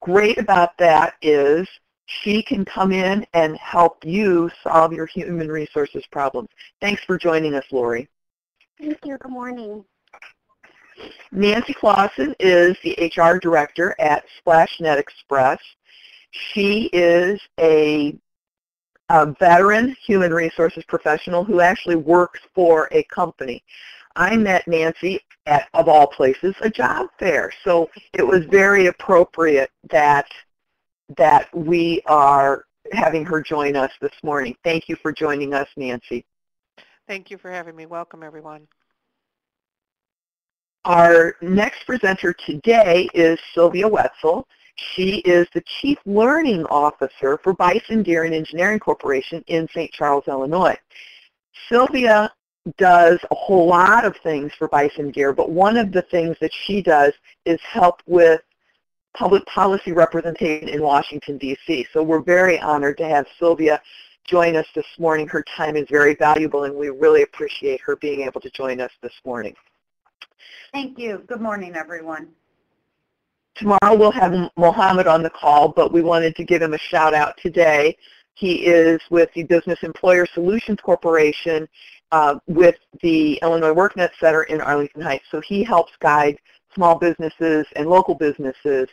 Great about that is she can come in and help you solve your human resources problems. Thanks for joining us, Lori. Thank you. Good morning. Nancy Clausen is the HR director at SplashNet Express. She is a veteran human resources professional who actually works for a company. I met Nancy at, of all places, a job fair. So it was very appropriate that we are having her join us this morning. Thank you for joining us, Nancy. Thank you for having me. Welcome, everyone. Our next presenter today is Sylvia Wetzel. She is the Chief Learning Officer for Bison Deer and Engineering Corporation in St. Charles, Illinois. Sylvia does a whole lot of things for Bison Deer, but one of the things that she does is help with public policy representation in Washington, D.C. So we're very honored to have Sylvia join us this morning. Her time is very valuable, and we really appreciate her being able to join us this morning. Thank you. Good morning, everyone. Tomorrow we'll have Mohammed on the call, but we wanted to give him a shout out today. He is with the Business Employer Solutions Corporation with the Illinois WorkNet Center in Arlington Heights. So he helps guide small businesses and local businesses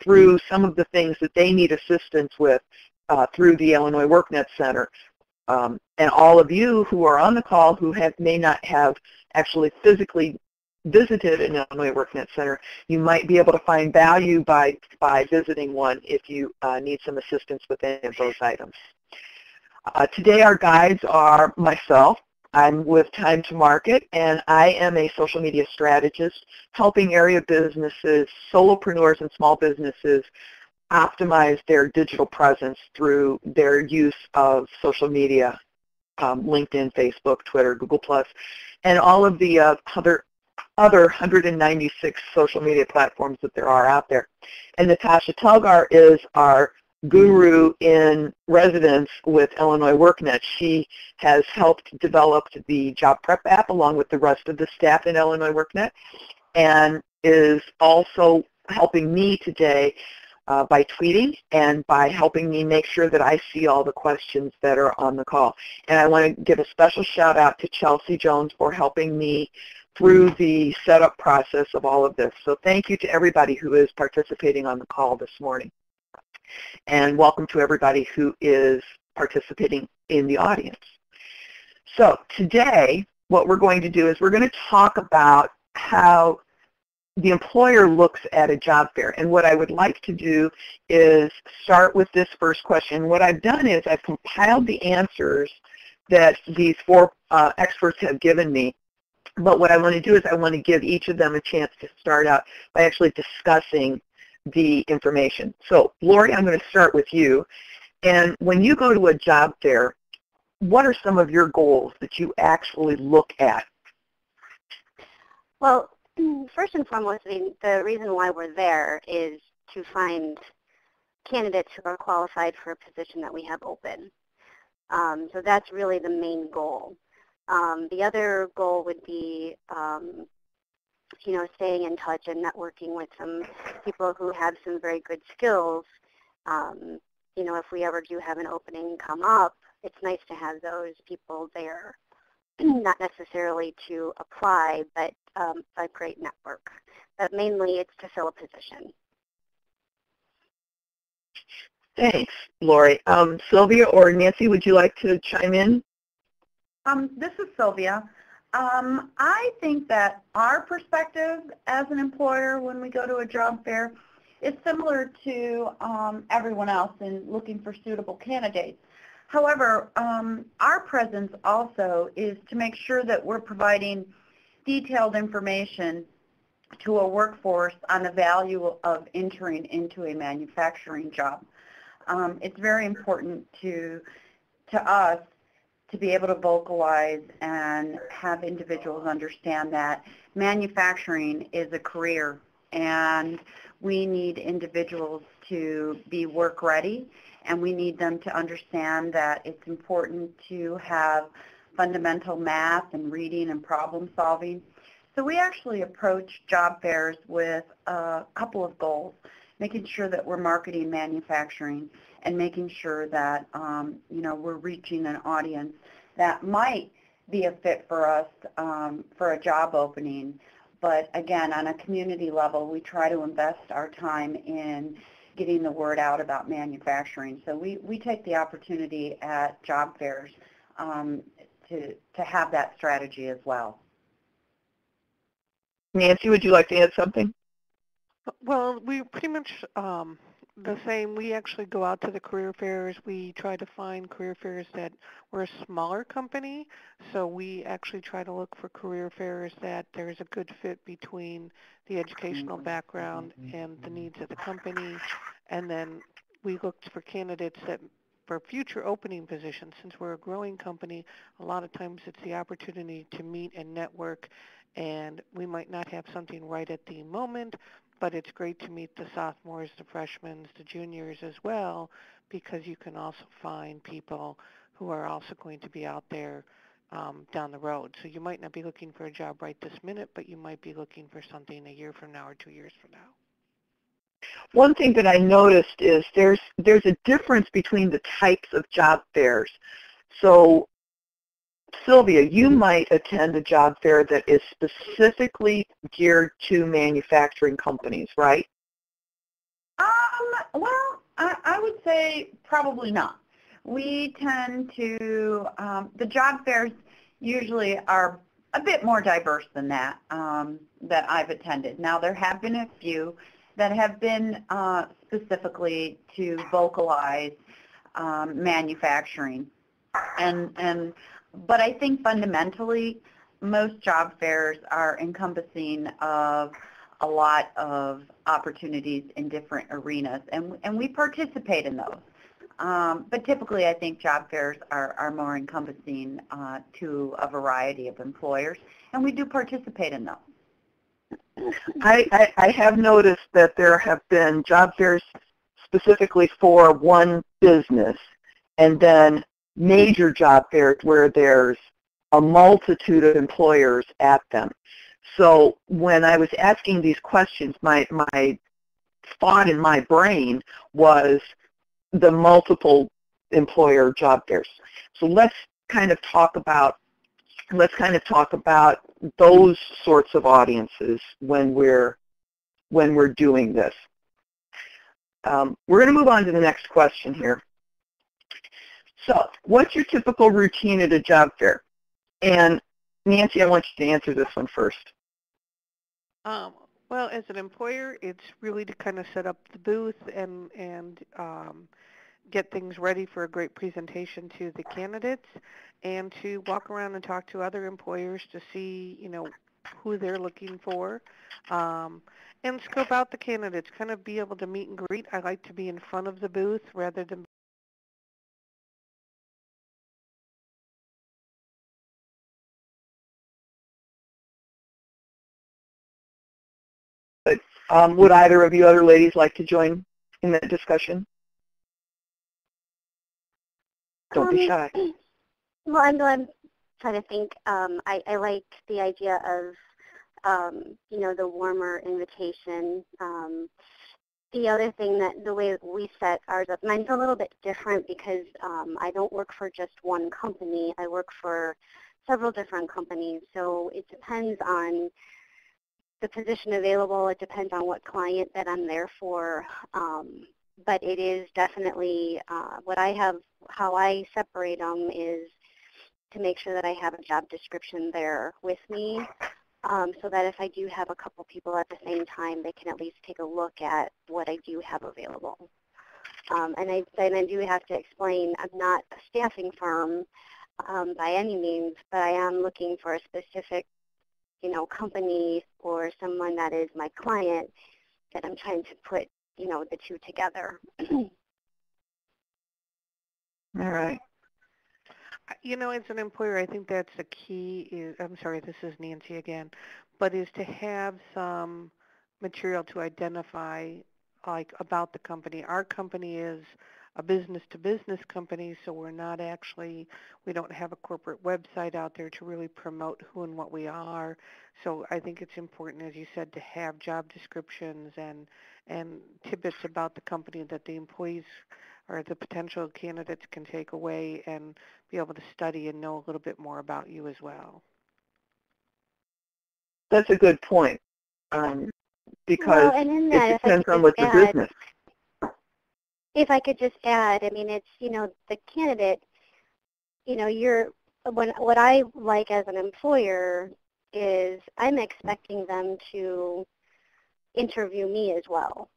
through some of the things that they need assistance with through the Illinois WorkNet Center. And all of you who are on the call who may not have actually physically visited an Illinois WorkNet Center, you might be able to find value by visiting one if you need some assistance with any of those items. Today our guides are myself. I'm with Time to Market, and I am a social media strategist helping area businesses, solopreneurs, and small businesses optimize their digital presence through their use of social media, LinkedIn, Facebook, Twitter, Google+, and all of the other 196 social media platforms that there are out there. And Natasha Telgar is our guru in residence with Illinois WorkNet. She has helped develop the Job Prep app along with the rest of the staff in Illinois WorkNet, and is also helping me today by tweeting and by helping me make sure that I see all the questions that are on the call. And I want to give a special shout out to Chelsea Jones for helping me through the setup process of all of this. So thank you to everybody who is participating on the call this morning. And welcome to everybody who is participating in the audience. So today, what we're going to do is we're going to talk about how the employer looks at a job fair. And what I would like to do is start with this first question. What I've done is I've compiled the answers that these four experts have given me. But what I want to do is I want to give each of them a chance to start out by actually discussing the information. So, Lori, I'm going to start with you. And when you go to a job fair, what are some of your goals that you actually look at? Well, first and foremost, the reason why we're there is to find candidates who are qualified for a position that we have open. So that's really the main goal. The other goal would be staying in touch and networking with some people who have some very good skills. If we ever do have an opening come up, it's nice to have those people there, not necessarily to apply, but a great network. But mainly it's to fill a position. Thanks, Lori. Sylvia or Nancy, would you like to chime in? This is Sylvia. I think that our perspective as an employer when we go to a job fair is similar to everyone else in looking for suitable candidates. However, our presence also is to make sure that we're providing detailed information to a workforce on the value of entering into a manufacturing job. It's very important to us to be able to vocalize and have individuals understand that manufacturing is a career, and we need individuals to be work ready, and we need them to understand that it's important to have fundamental math and reading and problem solving. So we actually approach job fairs with a couple of goals. making sure that we're marketing manufacturing and making sure that, we're reaching an audience that might be a fit for us for a job opening. But again, on a community level, we try to invest our time in getting the word out about manufacturing. So we take the opportunity at job fairs to have that strategy as well. Nancy, would you like to add something? Well, we pretty much the same. We actually go out to the career fairs. We try to find career fairs that we're a smaller company, so we actually try to look for career fairs that there's a good fit between the educational background and the needs of the company. And then we looked for candidates that for future opening positions. Since we're a growing company, a lot of times it's the opportunity to meet and network, and we might not have something right at the moment, but it's great to meet the sophomores, the freshmen, the juniors as well, because you can also find people who are also going to be out there down the road. So you might not be looking for a job right this minute, but you might be looking for something a year from now or 2 years from now. One thing that I noticed is there's a difference between the types of job fairs. So, Sylvia, you might attend a job fair that is specifically geared to manufacturing companies, right? Well, I would say probably not. We tend to, the job fairs usually are a bit more diverse than that I've attended. Now, there have been a few that have been specifically to vocalize manufacturing. But I think fundamentally, most job fairs are encompassing of a lot of opportunities in different arenas, and we participate in those. But typically, I think job fairs are more encompassing to a variety of employers, and we do participate in those. I have noticed that there have been job fairs specifically for one business, and then major job fairs where there's a multitude of employers at them. So when I was asking these questions, my thought in my brain was the multiple employer job fairs. So let's kind of talk about those sorts of audiences when we're doing this. We're going to move on to the next question here. So, what's your typical routine at a job fair? And Nancy, I want you to answer this one first. Well, as an employer, it's really to kind of set up the booth and get things ready for a great presentation to the candidates, and to walk around and talk to other employers to see, who they're looking for, and scope out the candidates, kind of be able to meet and greet. I like to be in front of the booth rather than would either of you other ladies like to join in that discussion? Don't be shy. Well, I'm trying to think. I like the idea of, the warmer invitation. The other thing that the way we set ours up, mine's a little bit different because I don't work for just one company. I work for several different companies, so it depends on the position available. It depends on what client that I'm there for. But it is definitely how I separate them is to make sure that I have a job description there with me, so that if I do have a couple people at the same time, they can at least take a look at what I do have available. And I do have to explain, I'm not a staffing firm by any means, but I am looking for a specific company or someone that is my client that I'm trying to put, the two together. All right. As an employer, I think that's the key. I'm sorry, this is Nancy again, but is to have some material to identify, like, about the company. Our company is a business-to-business company, so we don't have a corporate website out there to really promote who and what we are. So I think it's important, as you said, to have job descriptions and tidbits about the company that the employees or the potential candidates can take away and be able to study and know a little bit more about you as well. That's a good point, because it depends on what the business. If I could just add, I mean, it's, the candidate, what I like as an employer is I'm expecting them to interview me as well.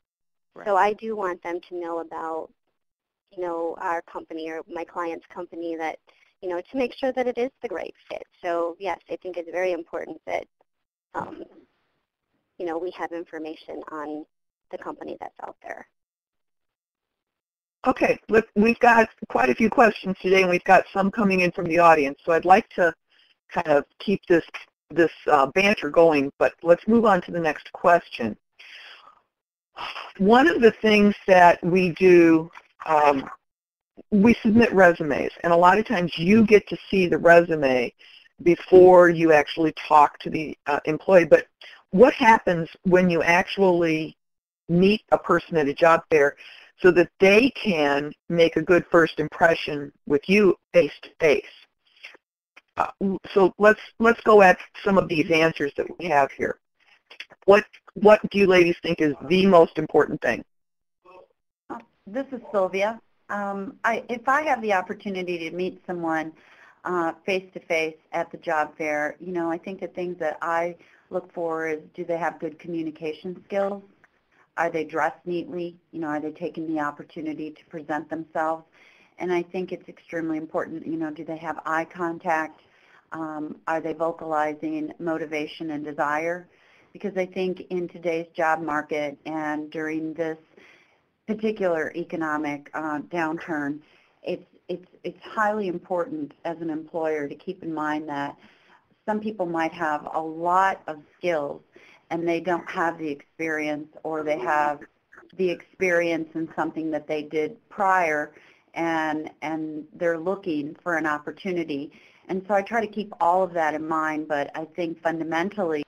Right. So I do want them to know about, our company or my client's company, that, to make sure that it is the right fit. So yes, I think it's very important that, we have information on the company that's out there. Okay, we've got quite a few questions today, and we've got some coming in from the audience. So I'd like to kind of keep this banter going, but let's move on to the next question. One of the things that we do, we submit resumes, and a lot of times you get to see the resume before you actually talk to the employee. But what happens when you actually meet a person at a job fair so that they can make a good first impression with you face-to-face? So let's go at some of these answers that we have here. What do you ladies think is the most important thing? This is Sylvia. If I have the opportunity to meet someone face-to-face at the job fair, I think the things that I look for is, do they have good communication skills? Are they dressed neatly? Are they taking the opportunity to present themselves? And I think it's extremely important, do they have eye contact? Are they vocalizing motivation and desire? Because I think in today's job market and during this particular economic downturn, it's highly important as an employer to keep in mind that some people might have a lot of skills and they don't have the experience, or they have the experience in something that they did prior, and they're looking for an opportunity. And so I try to keep all of that in mind, but I think fundamentally,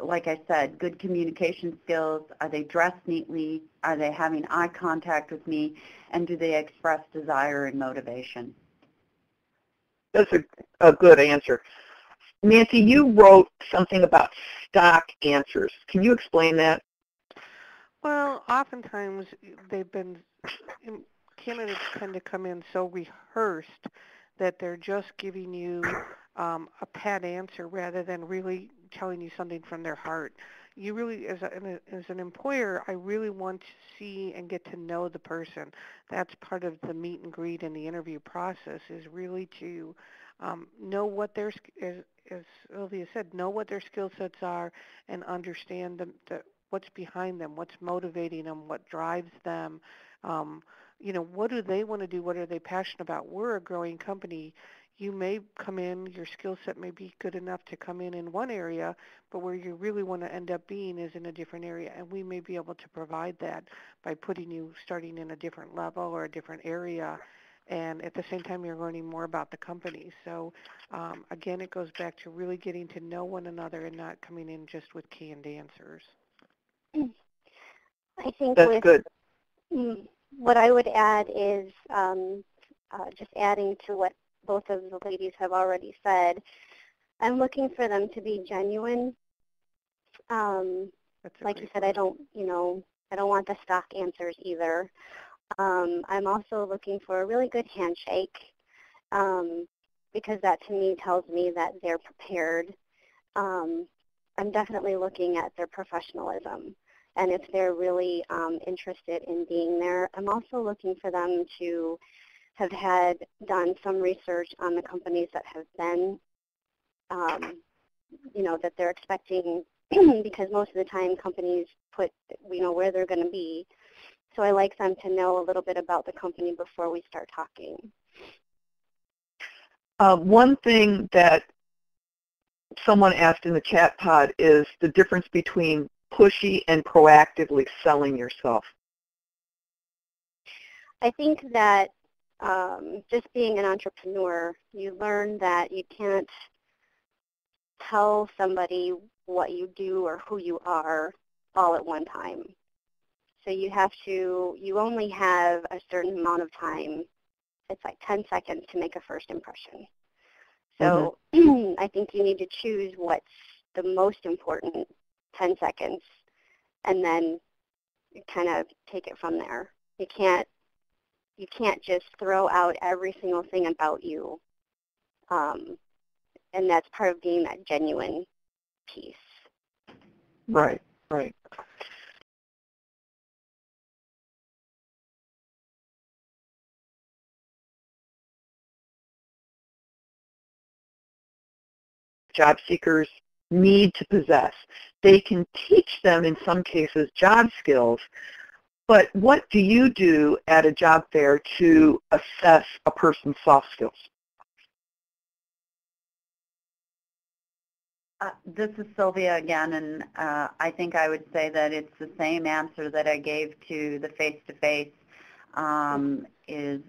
like I said, good communication skills. Are they dressed neatly? Are they having eye contact with me? And do they express desire and motivation? That's a good answer. Nancy, you wrote something about stock answers. Can you explain that? Well, oftentimes candidates tend to come in so rehearsed that they're just giving you a pat answer rather than really telling you something from their heart. You really, as an employer, I really want to see and get to know the person. That's part of the meet and greet and the interview process, is really to know what their, as Sylvia said, know what their skill sets are and understand what's behind them, what's motivating them, what drives them. What do they want to do? What are they passionate about? We're a growing company. You may come in, your skill set may be good enough to come in one area, but where you really want to end up being is in a different area, and we may be able to provide that by putting you starting in a different level or a different area, and at the same time you're learning more about the company. So again, it goes back to really getting to know one another and not coming in just with canned answers. I think that's good. What I would add is just adding to what both of the ladies have already said. I'm looking for them to be genuine. Like you said, I don't want the stock answers either. I'm also looking for a really good handshake, because that to me tells me that they're prepared. I'm definitely looking at their professionalism, and if they're really interested in being there. I'm also looking for them to have done some research on the companies that have been, that they're expecting, because most of the time companies put, where they're going to be. So I like them to know a little bit about the company before we start talking. One thing that someone asked in the chat pod is the difference between pushy and proactively selling yourself. I think that just being an entrepreneur, you learn that you can't tell somebody what you do or who you are all at one time. So you only have a certain amount of time. It's like 10 seconds to make a first impression. So I think you need to choose what's the most important 10 seconds and then kind of take it from there. You can't just throw out every single thing about you. And that's part of being that genuine piece. Right, right. Job seekers need to possess. They can teach them, in some cases, job skills, but what do you do at a job fair to assess a person's soft skills? This is Sylvia again, and I think I would say that it's the same answer that I gave to the face-to-face, is,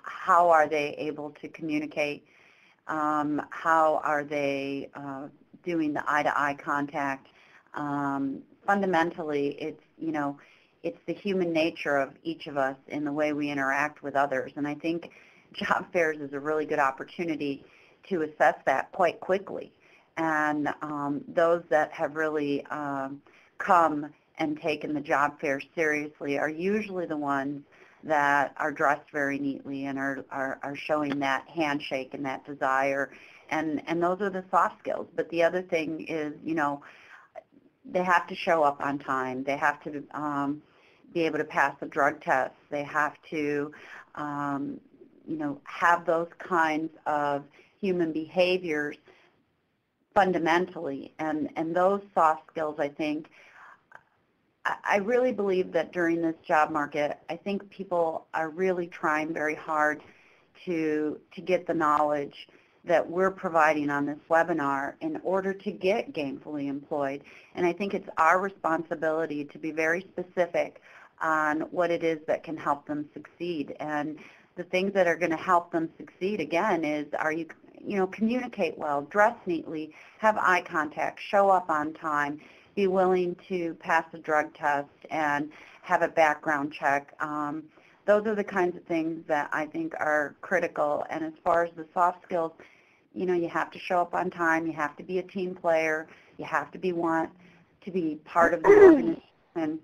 how are they able to communicate? How are they doing the eye-to-eye contact? Fundamentally, it's the human nature of each of us in the way we interact with others, and I think job fairs is a really good opportunity to assess that quite quickly. And those that have really come and taken the job fair seriously are usually the ones that are dressed very neatly and are showing that handshake and that desire. And those are the soft skills. But the other thing is, they have to show up on time. They have to be able to pass the drug test. They have to, have those kinds of human behaviors fundamentally, and those soft skills, I think, I really believe that during this job market, I think people are really trying very hard to get the knowledge that we're providing on this webinar in order to get gainfully employed. And I think it's our responsibility to be very specific on what it is that can help them succeed. And the things that are going to help them succeed, again, is communicate well, dress neatly, have eye contact, show up on time, be willing to pass a drug test, and have a background check. Those are the kinds of things that I think are critical. And as far as the soft skills, you have to show up on time, you have to be a team player, you have to want to be part of the organization.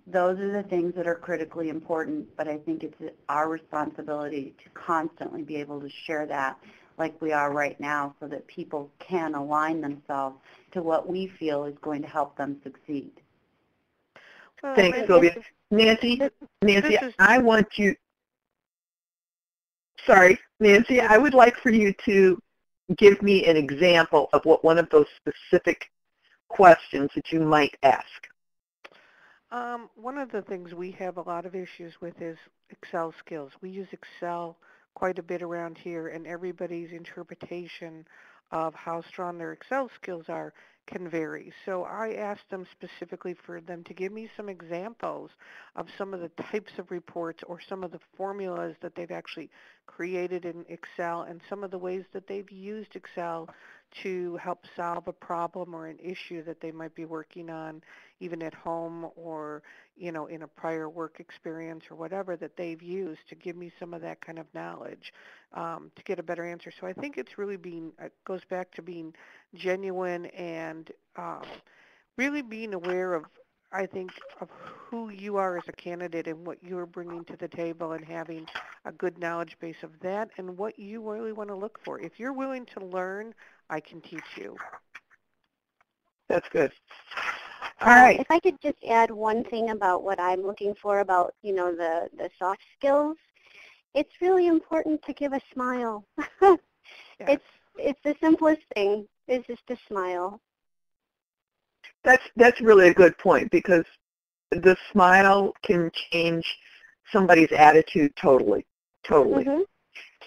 Those are the things that are critically important, but I think it's our responsibility to constantly be able to share that like we are right now so that people can align themselves to what we feel is going to help them succeed. Thanks, Sylvia. Nancy, I want you, Nancy, I would like for you to give me an example of what one of those specific questions that you might ask. One of the things we have a lot of issues with is Excel skills. We use Excel quite a bit around here, and everybody's interpretation of how strong their Excel skills are can vary. So I asked them specifically for them to give me some examples of some of the types of reports or some of the formulas that they've actually created in Excel and some of the ways that they've used Excel to help solve a problem or an issue that they might be working on even at home or, in a prior work experience or whatever that they've used to give me some of that kind of knowledge to get a better answer. So I think it's really it goes back to being genuine and really being aware of, I think, of who you are as a candidate and what you're bringing to the table and having a good knowledge base of that and what you really want to look for. If you're willing to learn, I can teach you. That's good. All right. If I could just add one thing about what I'm looking for about, the soft skills, it's really important to give a smile. Yes. It's the simplest thing, is just a smile. That's really a good point, because the smile can change somebody's attitude totally. Mm-hmm.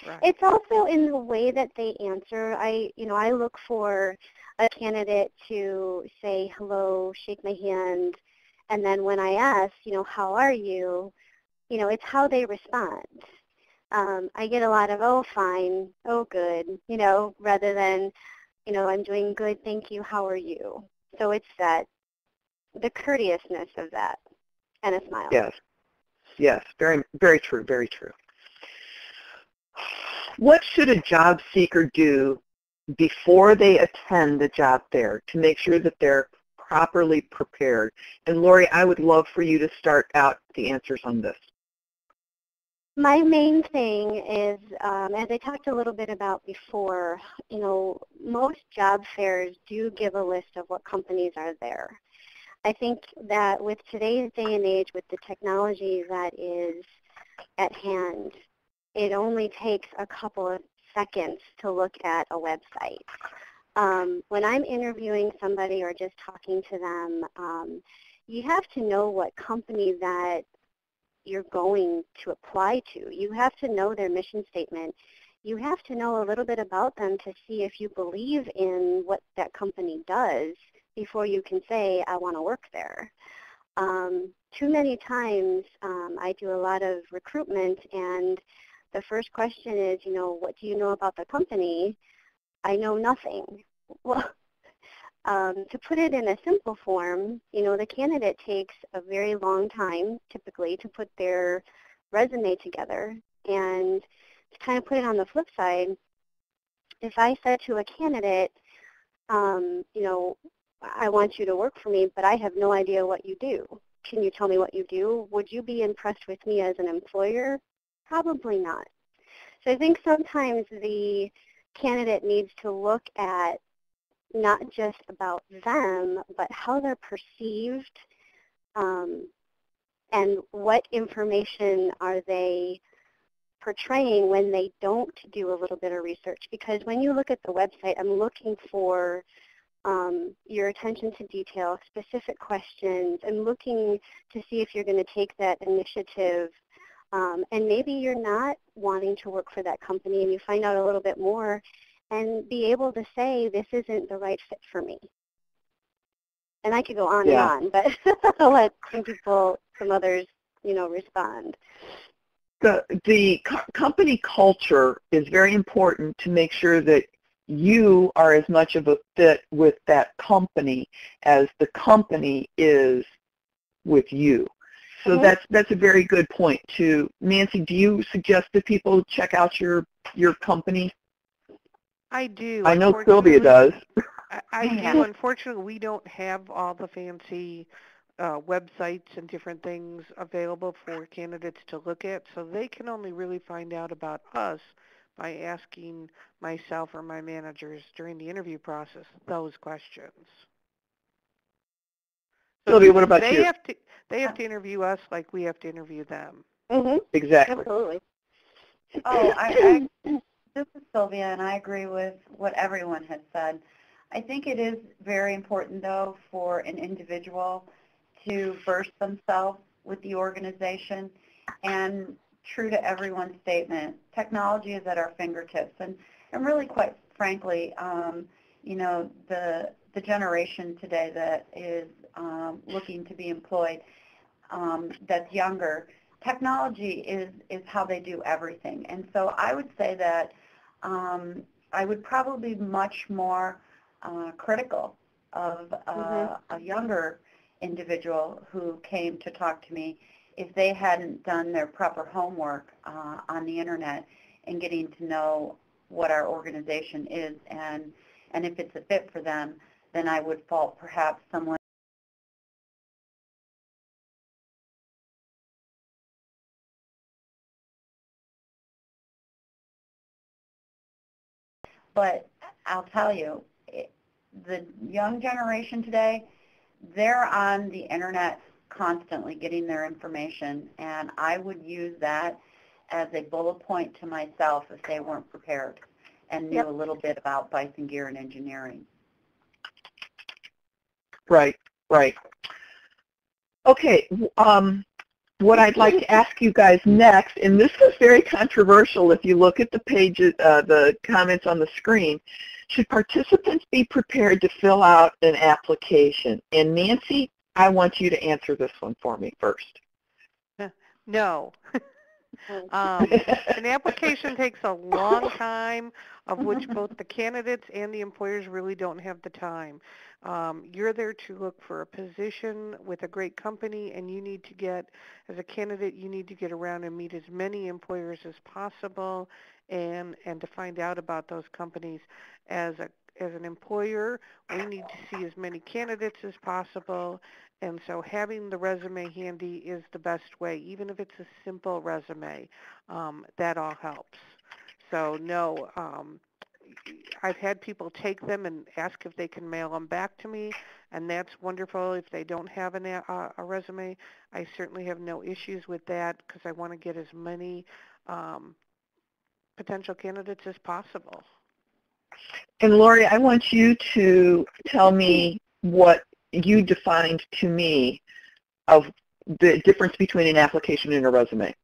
Right. It's also in the way that they answer. I look for a candidate to say hello, shake my hand, and then when I ask, how are you, it's how they respond. I get a lot of, oh, fine, oh, good, rather than, I'm doing good, thank you, how are you? So it's the courteousness of that, and a smile. Yes. Yes, very, very true, very true. What should a job seeker do before they attend the job fair to make sure that they're properly prepared? And Lori, I would love for you to start out the answers on this. My main thing is, as I talked a little bit about before, most job fairs do give a list of what companies are there. I think that with today's day and age, with the technology that is at hand, it only takes a couple of seconds to look at a website. When I'm interviewing somebody or just talking to them, you have to know what company that you're going to apply to. You have to know their mission statement. You have to know a little bit about them to see if you believe in what that company does before you can say, I want to work there. Too many times I do a lot of recruitment, and the first question is, what do you know about the company? I know nothing. Well, to put it in a simple form, the candidate takes a very long time, typically, to put their resume together. And to kind of put it on the flip side, if I said to a candidate, I want you to work for me, but I have no idea what you do. Can you tell me what you do? Would you be impressed with me as an employer? Probably not. So I think sometimes the candidate needs to look at not just about them, but how they're perceived, and what information are they portraying when they don't do a little bit of research. Because when you look at the website, I'm looking for your attention to detail, specific questions, and looking to see if you're going to take that initiative. And maybe you're not wanting to work for that company, and you find out a little bit more and be able to say, this isn't the right fit for me. And I could go on and on, but I'll let some others, respond. The company culture is very important to make sure that you are as much of a fit with that company as the company is with you. So that's a very good point too. Nancy, do you suggest that people check out your company? I do. I know Sylvia does. I do. Unfortunately, we don't have all the fancy websites and different things available for candidates to look at, so they can only really find out about us by asking myself or my managers during the interview process those questions. So Sylvia, what about you? They have to interview us like we have to interview them. Mm-hmm. Exactly. Absolutely. Oh, this is Sylvia, and I agree with what everyone has said. I think it is very important, though, for an individual to verse themselves with the organization. And true to everyone's statement, technology is at our fingertips. And really, quite frankly, the generation today that is looking to be employed, that's younger, technology is how they do everything. And so I would say that I would probably be much more critical of a younger individual who came to talk to me if they hadn't done their proper homework on the internet and getting to know what our organization is, and if it's a fit for them, then I would fault perhaps someone. But I'll tell you, the young generation today, they're on the internet constantly getting their information, and I would use that as a bullet point to myself if they weren't prepared and knew a little bit about Bison Gear and engineering. Right, right. Okay, what I'd like to ask you guys next, and this is very controversial if you look at the pages, the comments on the screen, should participants be prepared to fill out an application? And Nancy, I want you to answer this one for me first. No. An application takes a long time, of which both the candidates and the employers really don't have the time. You're there to look for a position with a great company, and you need to get, as a candidate, you need to get around and meet as many employers as possible and to find out about those companies. As an employer, we need to see as many candidates as possible, and so having the resume handy is the best way, even if it's a simple resume. That all helps. So no, I've had people take them and ask if they can mail them back to me, and that's wonderful. If they don't have a resume, I certainly have no issues with that because I want to get as many potential candidates as possible. And Lori, I want you to tell me what you defined to me of the difference between an application and a resume.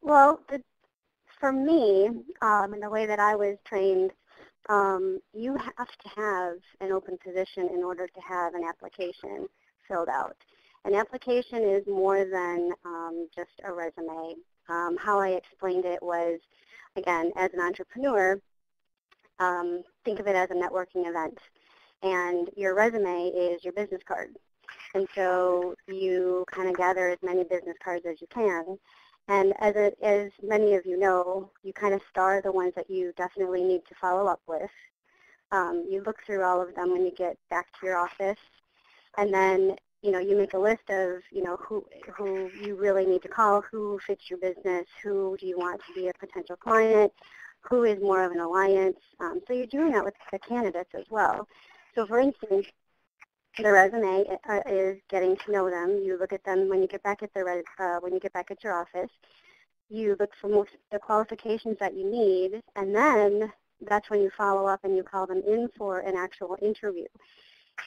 Well, for me, in the way that I was trained, you have to have an open position in order to have an application filled out. An application is more than just a resume. How I explained it was, again, as an entrepreneur, think of it as a networking event. And your resume is your business card. And so you kind of gather as many business cards as you can. And as many of you know, you kind of star the ones that you definitely need to follow up with. You look through all of them when you get back to your office. And then, you make a list of, who you really need to call, who fits your business, who do you want to be a potential client, who is more of an alliance. So you're doing that with the candidates as well. So for instance, the resume is getting to know them. You look at them when you get back at your office. You look for most of the qualifications that you need, and then that's when you follow up and you call them in for an actual interview.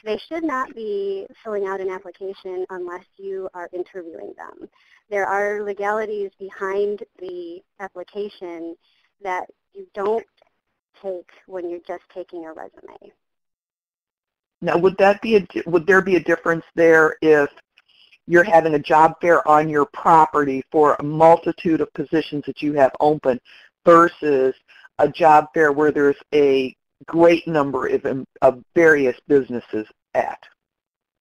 They should not be filling out an application unless you are interviewing them. There are legalities behind the application that you don't take when you're just taking a resume. Now, would there be a difference there if you're having a job fair on your property for a multitude of positions that you have open versus a job fair where there's a great number of various businesses at?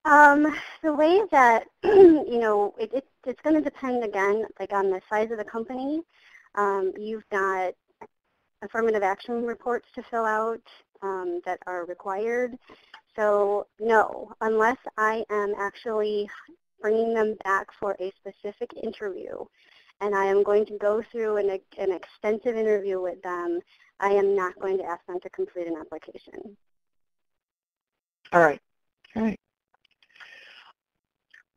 The way that, it's going to depend, again, like on the size of the company. You've got affirmative action reports to fill out that are required. So no, unless I am actually bringing them back for a specific interview and I am going to go through an extensive interview with them, I am not going to ask them to complete an application. All right.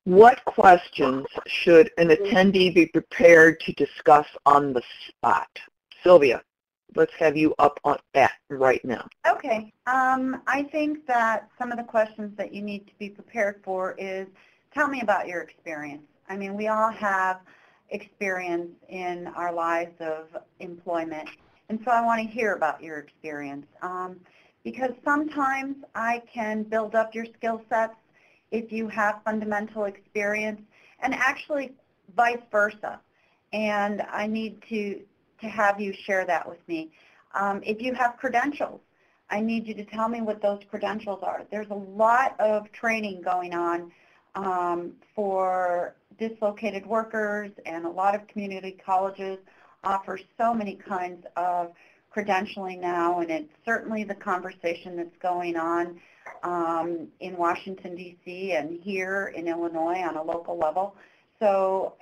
What questions should an attendee be prepared to discuss on the spot? Sylvia, let's have you up on that right now. Okay. I think that some of the questions that you need to be prepared for is, tell me about your experience. I mean, we all have experience in our lives of employment, and so I want to hear about your experience because sometimes I can build up your skill sets if you have fundamental experience, and actually vice versa. And I need to have you share that with me. If you have credentials, I need you to tell me what those credentials are. There's a lot of training going on for dislocated workers, and a lot of community colleges offer so many kinds of credentialing now, and it's certainly the conversation that's going on in Washington, D.C. and here in Illinois on a local level. So,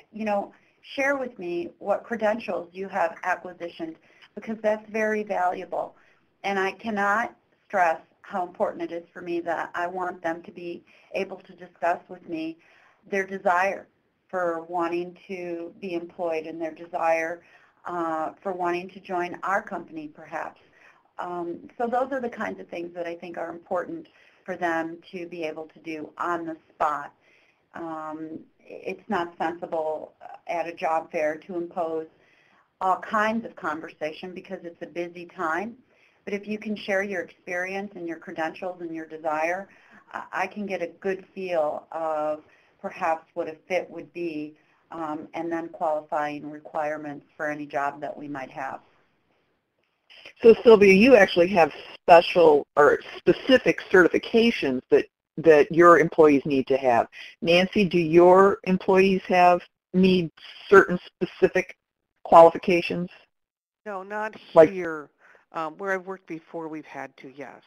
share with me what credentials you have acquisitioned, because that's very valuable. And I cannot stress how important it is for me that I want them to be able to discuss with me their desire for wanting to be employed and their desire for wanting to join our company, perhaps. So those are the kinds of things that I think are important for them to be able to do on the spot. It's not sensible at a job fair to impose all kinds of conversation because it's a busy time. But if you can share your experience and your credentials and your desire, I can get a good feel of perhaps what a fit would be, and then qualifying requirements for any job that we might have. So Sylvia, you actually have special or specific certifications that your employees need to have. Nancy, do your employees need certain specific qualifications? No, not Like, here. Where I've worked before, we've had to, yes.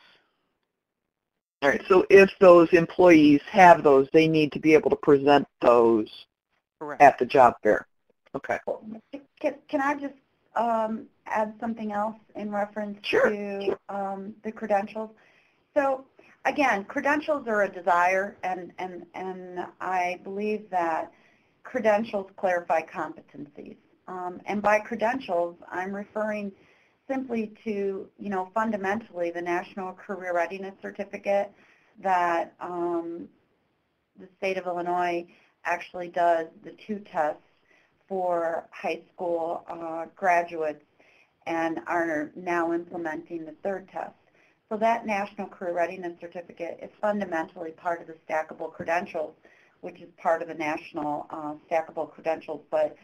all right, so if those employees have those, they need to be able to present those Correct. at the job fair. Okay. Can I just add something else in reference Sure. to the credentials? So again, credentials are a desire, and I believe that credentials clarify competencies. And by credentials, I'm referring simply to, fundamentally the National Career Readiness Certificate that the state of Illinois actually does the 2 tests for high school graduates and are now implementing the 3rd test. So that National Career Readiness Certificate is fundamentally part of the stackable credentials, which is part of the national stackable credentials. But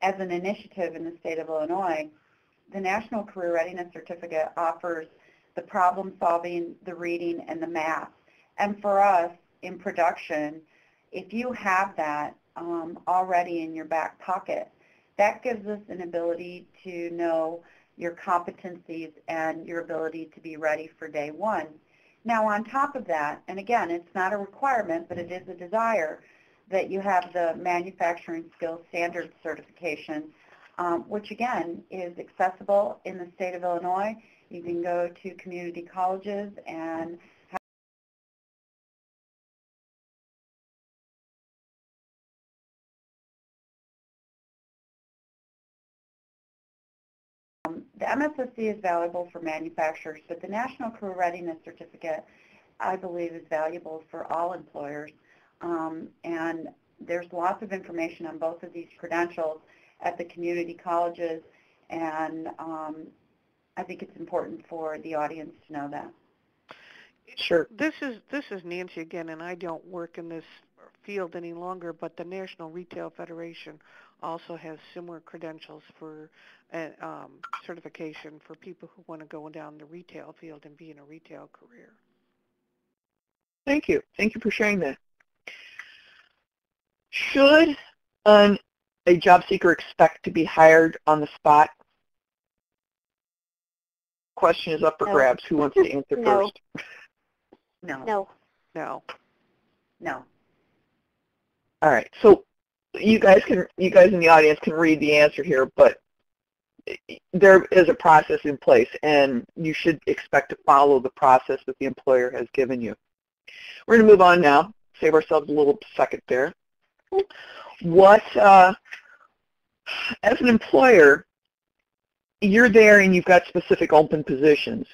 as an initiative in the state of Illinois, the National Career Readiness Certificate offers the problem solving, the reading, and the math. And for us in production, if you have that already in your back pocket, that gives us an ability to know your competencies and your ability to be ready for day one. Now on top of that, and again, it's not a requirement, but it is a desire, that you have the Manufacturing Skills Standards Certification, which again is accessible in the state of Illinois. You can go to community colleges and the MSSC is valuable for manufacturers, but the National Career Readiness Certificate, I believe, is valuable for all employers. And there's lots of information on both of these credentials at the community colleges, and I think it's important for the audience to know that. Sure. This is Nancy again, and I don't work in this field any longer, but the National Retail Federation also has similar credentials for certification for people who want to go down the retail field and be in a retail career. Thank you. Thank you for sharing that. Should a job seeker expect to be hired on the spot? Question is up for grabs. Who wants to answer first? No. No. No. No. All right. So you guys in the audience can read the answer here, but there is a process in place, and you should expect to follow the process that the employer has given you. We're going to move on now. Save ourselves a little second there. What, as an employer, you're there and you've got specific open positions.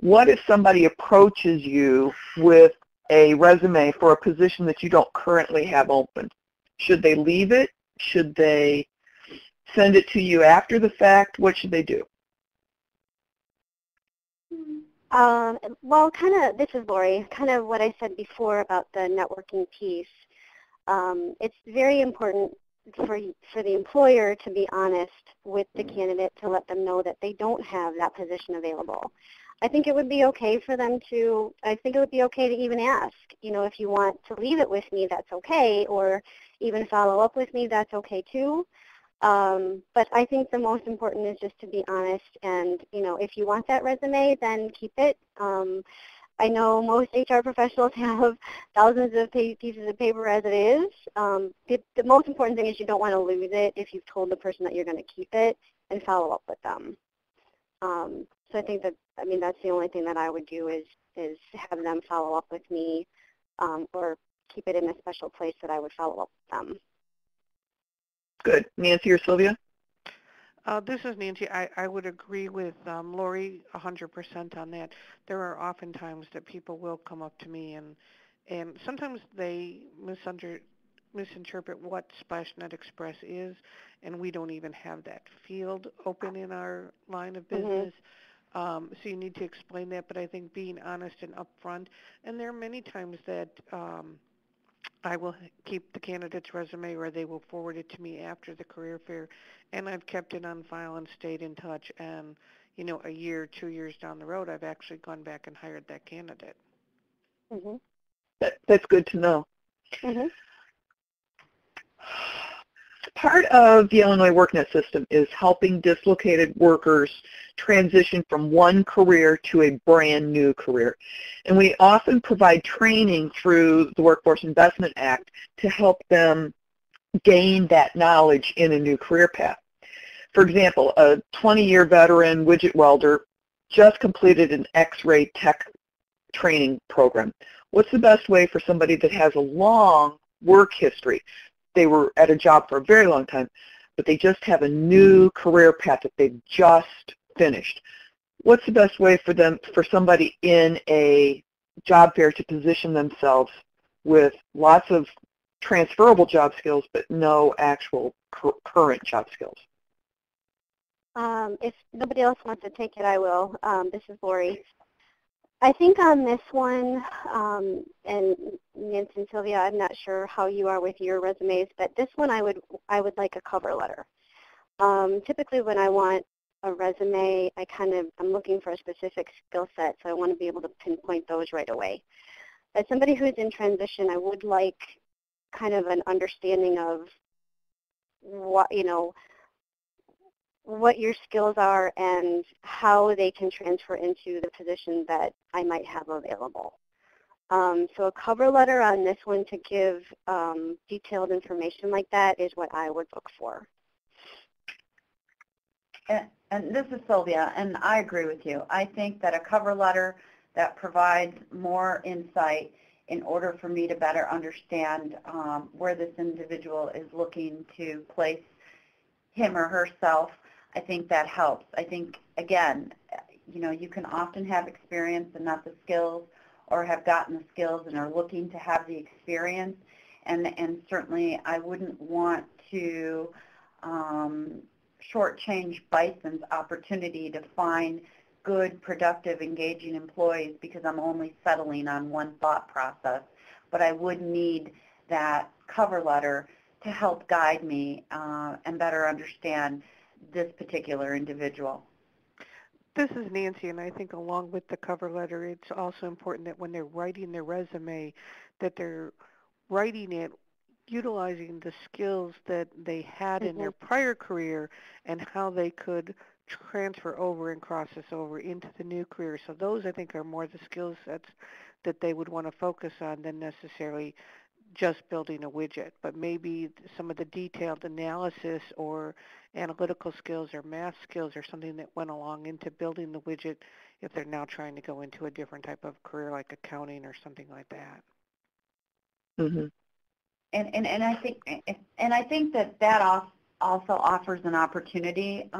What if somebody approaches you with a resume for a position that you don't currently have open? Should they leave it? Should they send it to you after the fact? What should they do? Well, this is Lori, kind of what I said before about the networking piece. It's very important for the employer to be honest with the candidate, to let them know that they don't have that position available. I think it would be okay for them to, even ask, if you want to leave it with me, that's okay, or even follow up with me, that's okay too. But I think the most important is just to be honest, and if you want that resume, then keep it. I know most HR professionals have thousands of pieces of paper as it is. The most important thing is you don't want to lose it if you've told the person that you're going to keep it, and follow up with them. So I think that's the only thing that I would do is have them follow up with me, or keep it in a special place that I would follow up with them. Good. Nancy or Sylvia? This is Nancy. I would agree with Lori 100% on that. There are often times that people will come up to me, and sometimes they misinterpret what SplashNet Express is, and we don't even have that field open in our line of business. So you need to explain that, but I think being honest and upfront, and there are many times that I will keep the candidate's resume, or they will forward it to me after the career fair, and I've kept it on file and stayed in touch, and a year, 2 years down the road, I've actually gone back and hired that candidate. Mhm. That's good to know. Mhm. Part of the Illinois workNet system is helping dislocated workers transition from one career to a brand new career. And we often provide training through the Workforce Investment Act to help them gain that knowledge in a new career path. For example, a 20-year veteran widget welder just completed an X-ray tech training program. What's the best way for somebody that has a long work history? They were at a job for a very long time, but they just have a new career path that they've just finished. What's the best way for somebody in a job fair to position themselves with lots of transferable job skills but no actual current job skills? If nobody else wants to take it, I will. This is Lori. I think on this one, and Nancy and Sylvia, I'm not sure how you are with your resumes, but this one I would like a cover letter. Typically when I want a resume, I'm looking for a specific skill set, so I want to be able to pinpoint those right away. As somebody who's in transition, I would like kind of an understanding of what your skills are and how they can transfer into the position that I might have available. So a cover letter on this one to give detailed information like that is what I would look for. And this is Sylvia, and I agree with you. I think that a cover letter that provides more insight in order for me to better understand where this individual is looking to place him or herself, I think that helps. I think, again, you can often have experience and not the skills, or have gotten the skills and are looking to have the experience. And certainly I wouldn't want to shortchange Bison's opportunity to find good, productive, engaging employees because I'm only settling on one thought process. But I would need that cover letter to help guide me and better understand this particular individual. This is Nancy, and I think along with the cover letter, it's also important that when they're writing their resume, that they're writing it utilizing the skills that they had in their prior career and how they could transfer over and cross this over into the new career. So those, I think, are more the skill sets that they would want to focus on than necessarily just building a widget, but maybe some of the detailed analysis or analytical skills or math skills or something that went along into building the widget if they're now trying to go into a different type of career like accounting or something like that. Mm-hmm. And I think that also offers an opportunity,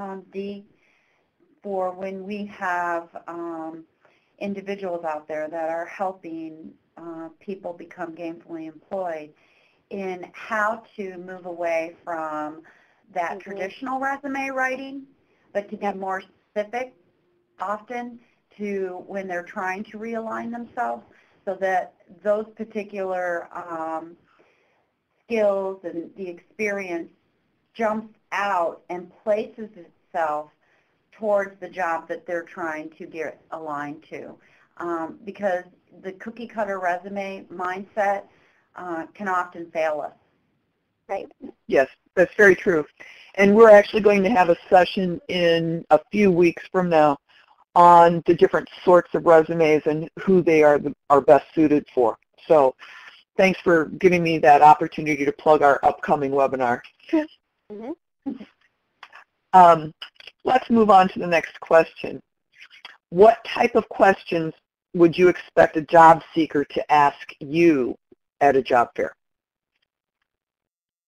for when we have individuals out there that are helping people become gainfully employed, in how to move away from that traditional resume writing, but to be more specific often to when they're trying to realign themselves, so that those particular skills and the experience jumps out and places itself towards the job that they're trying to get aligned to. Because the cookie cutter resume mindset can often fail us. Right. Yes, that's very true. And we're actually going to have a session in a few weeks from now on the different sorts of resumes and who they are best suited for. So thanks for giving me that opportunity to plug our upcoming webinar. Let's move on to the next question. What type of questions would you expect a job seeker to ask you at a job fair?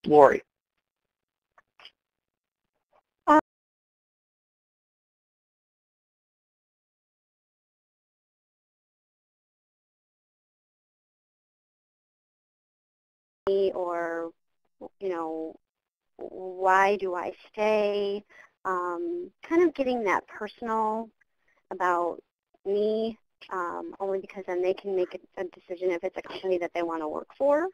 Lori. Or, why do I stay? Kind of getting that personal about me, only because then they can make a decision if it's a company that they want to work for.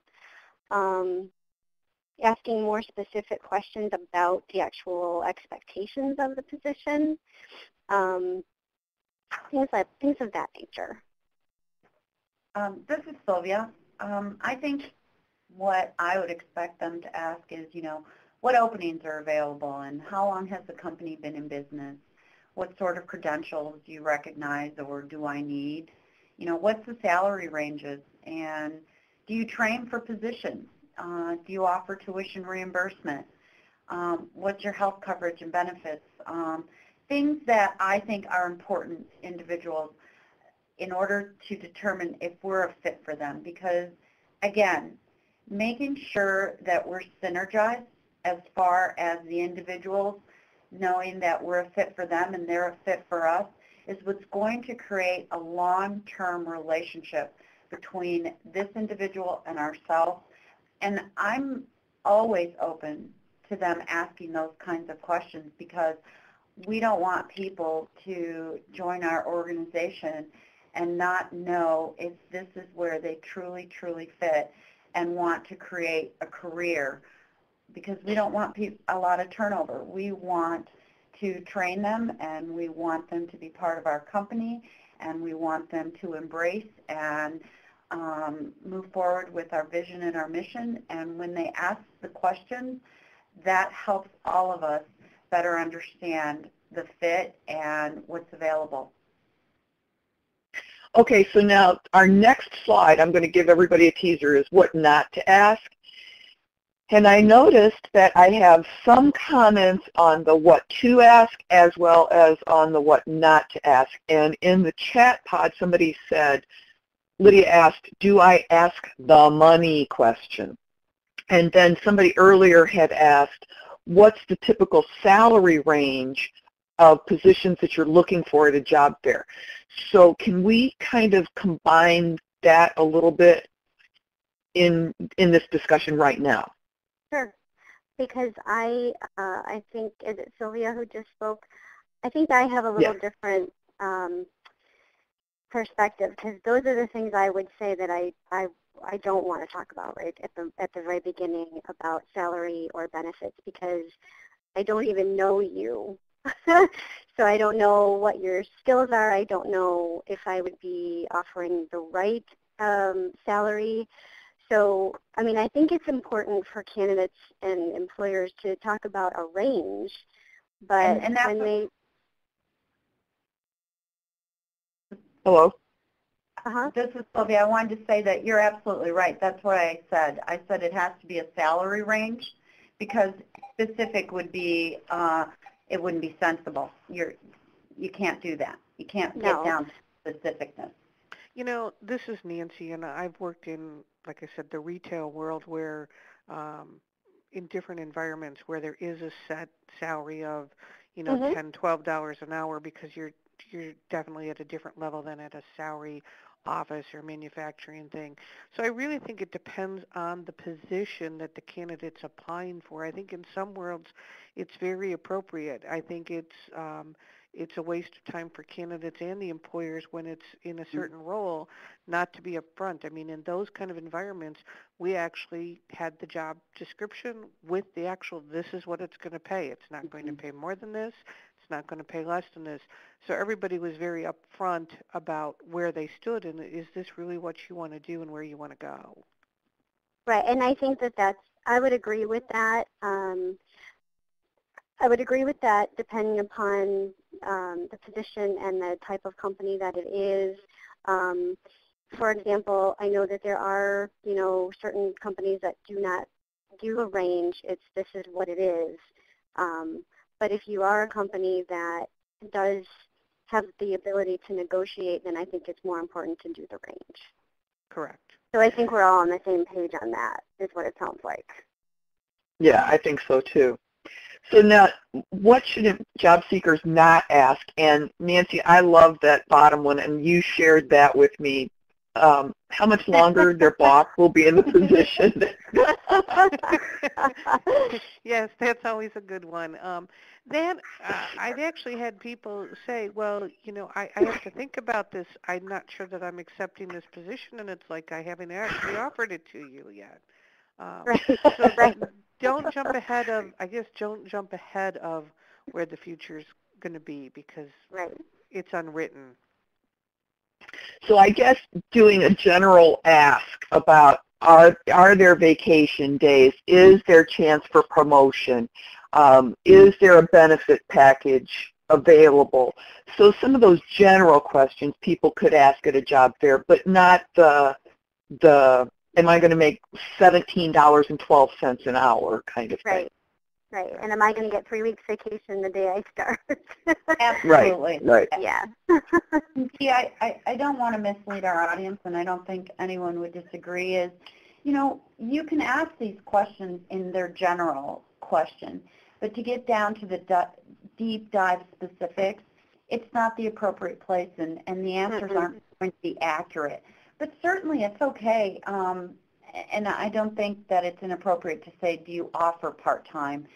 asking more specific questions about the actual expectations of the position, things of that nature. This is Sylvia. I think what I would expect them to ask is, what openings are available and how long has the company been in business? What sort of credentials do you recognize or do I need? What's the salary ranges? And do you train for positions? Do you offer tuition reimbursement? What's your health coverage and benefits? Things that I think are important to individuals in order to determine if we're a fit for them. Because, again, making sure that we're synergized as far as the individuals, knowing that we're a fit for them and they're a fit for us, is what's going to create a long-term relationship between this individual and ourselves. And I'm always open to them asking those kinds of questions because we don't want people to join our organization and not know if this is where they truly, truly fit and want to create a career, because we don't want a lot of turnover. We want to train them, and we want them to be part of our company, and we want them to embrace and move forward with our vision and our mission. And when they ask the questions, that helps all of us better understand the fit and what's available. Okay, so now our next slide, I'm going to give everybody a teaser, is what not to ask. And I noticed that I have some comments on the what to ask as well as on the what not to ask. And in the chat pod, somebody said, Lydia asked, do I ask the money question? And then somebody earlier had asked, what's the typical salary range of positions that you're looking for at a job fair? So can we kind of combine that a little bit in this discussion right now? Sure, because I think, is it Sylvia who just spoke? I think I have a little different perspective, because those are the things I would say that I don't want to talk about right at the very beginning about salary or benefits, because I don't even know you. So I don't know what your skills are. I don't know if I would be offering the right salary. So, I mean, I think it's important for candidates and employers to talk about a range, but and when they... Hello? This is Sylvia. I wanted to say that you're absolutely right. That's what I said. I said it has to be a salary range, because specific would be, it wouldn't be sensible. You can't do that. You can't get down to specificness. This is Nancy, and I've worked in, like I said, the retail world where in different environments where there is a set salary of, $10, $12 an hour, because you're definitely at a different level than at a salary office or manufacturing thing. So I really think it depends on the position that the candidate's applying for. I think in some worlds it's very appropriate. I think it's a waste of time for candidates and the employers when it's in a certain role not to be upfront. I mean, in those kind of environments, we actually had the job description with the actual, this is what it's going to pay. It's not going to pay more than this. It's not going to pay less than this. So everybody was very upfront about where they stood and is this really what you want to do and where you want to go. Right, and I think I would agree with that. I would agree with that depending upon the position and the type of company that it is. For example, I know that there are, certain companies that do not do a range. This is what it is. But if you are a company that does have the ability to negotiate, then I think it's more important to do the range. Correct. So I think we're all on the same page on that, is what it sounds like. Yeah, I think so too. So now, what should job seekers not ask? And Nancy, I love that bottom one, and you shared that with me. How much longer their boss will be in the position. Yes, that's always a good one. Then I've actually had people say, well, I have to think about this. I'm not sure that I'm accepting this position, and it's like I haven't actually offered it to you yet. Right. So Right. don't jump ahead of, I guess, don't jump ahead of where the future's going to be because Right. it's unwritten. So I guess doing a general ask about are there vacation days? Is there chance for promotion? Is there a benefit package available? So some of those general questions people could ask at a job fair, but not the am I going to make $17.12 an hour kind of thing. Right. Right. And am I going to get 3 weeks vacation the day I start? Absolutely. Right. Yeah. See, I don't want to mislead our audience, and I don't think anyone would disagree, is, you know, you can ask these questions in their general question, but to get down to the deep dive specifics, it's not the appropriate place, and the answers aren't going to be accurate. But certainly it's okay, and I don't think that it's inappropriate to say, do you offer part-time?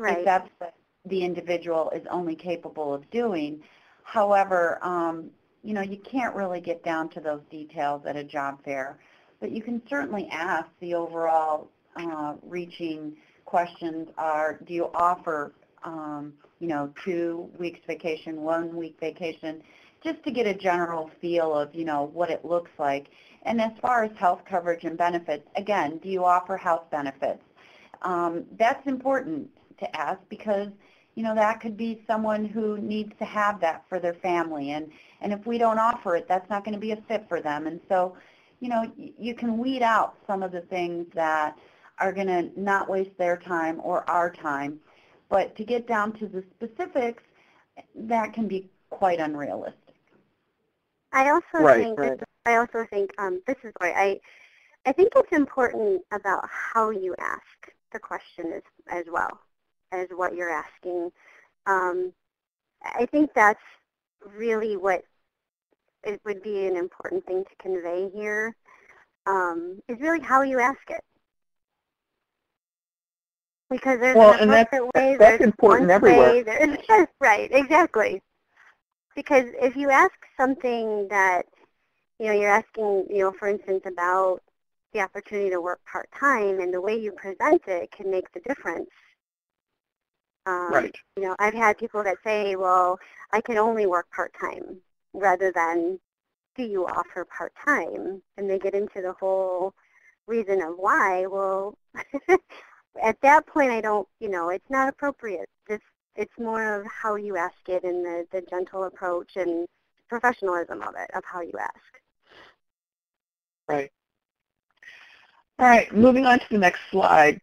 Right. If that's what the individual is only capable of doing. However, you know, you can't really get down to those details at a job fair, but you can certainly ask the overall reaching questions are, do you offer, you know, 2 weeks vacation, 1 week vacation, just to get a general feel of, you know, what it looks like. And as far as health coverage and benefits, again, do you offer health benefits? That's important to ask because, you know, that could be someone who needs to have that for their family. And if we don't offer it, that's not going to be a fit for them. And so, you know, you can weed out some of the things that are going to not waste their time or our time. But to get down to the specifics, that can be quite unrealistic. I also think this is why I think it's important about how you ask the question as well as what you're asking. I think that's really what it would be an important thing to convey here, is really how you ask it. Because there's an appropriate way, that's important everywhere. Right, exactly. Because if you ask something that, you know, you're asking, you know, for instance, about the opportunity to work part-time, and the way you present it can make the difference. Right. You know, I've had people that say, well, I can only work part-time, rather than, do you offer part-time? And they get into the whole reason of why. Well, at that point, I don't, you know, it's not appropriate. It's more of how you ask it and the gentle approach and professionalism of it, of how you ask. Right. All right, moving on to the next slide.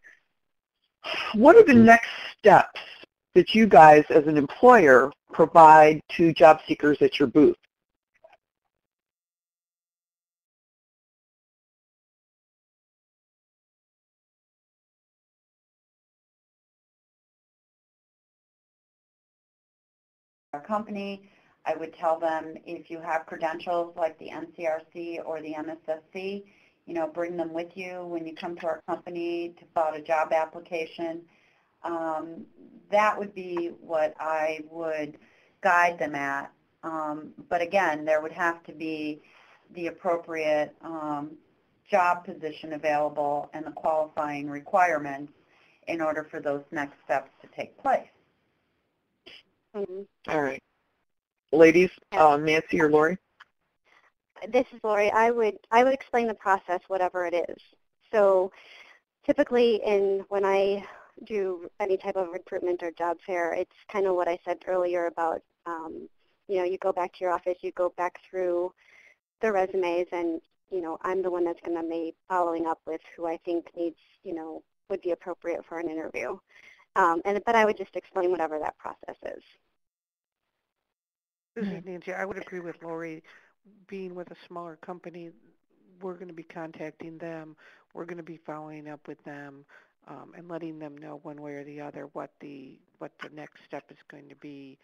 What are the next steps that you guys as an employer provide to job seekers at your booth? Our company, I would tell them if you have credentials like the NCRC or the MSSC, you know, bring them with you when you come to our company to fill out a job application. That would be what I would guide them at. But again, there would have to be the appropriate job position available and the qualifying requirements in order for those next steps to take place. Mm-hmm. All right. Ladies, Nancy or Lori? This is Lori. I would explain the process, whatever it is. So typically when I do any type of recruitment or job fair, it's kind of what I said earlier about, you know, you go back to your office, you go back through the resumes, and, you know, I'm the one that's going to be following up with who I think needs, you know, would be appropriate for an interview. But I would just explain whatever that process is. This is Nancy. I would agree with Lori. Being with a smaller company, we're going to be contacting them. We're going to be following up with them and letting them know one way or the other what the next step is going to be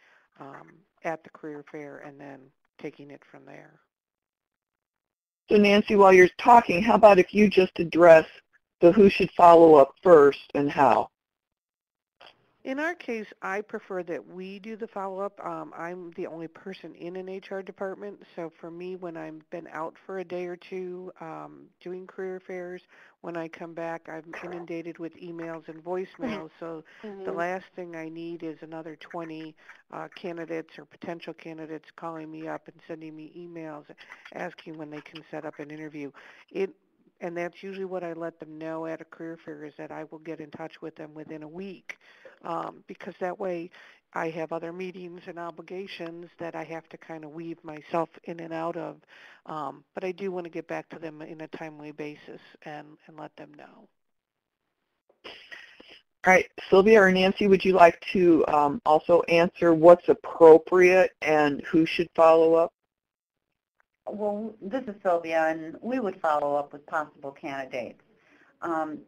at the career fair, and then taking it from there. So Nancy, while you're talking, how about if you just address the who should follow up first and how? In our case, I prefer that we do the follow-up. I'm the only person in an HR department, so for me, when I've been out for a day or two doing career fairs, when I come back, I'm inundated with emails and voicemails, so the last thing I need is another 20 candidates or potential candidates calling me up and sending me emails asking when they can set up an interview. And that's usually what I let them know at a career fair, is that I will get in touch with them within a week, because that way I have other meetings and obligations that I have to kind of weave myself in and out of. But I do want to get back to them in a timely basis and let them know. All right, Sylvia or Nancy, would you like to also answer what's appropriate and who should follow up? Well, this is Sylvia, and we would follow up with possible candidates.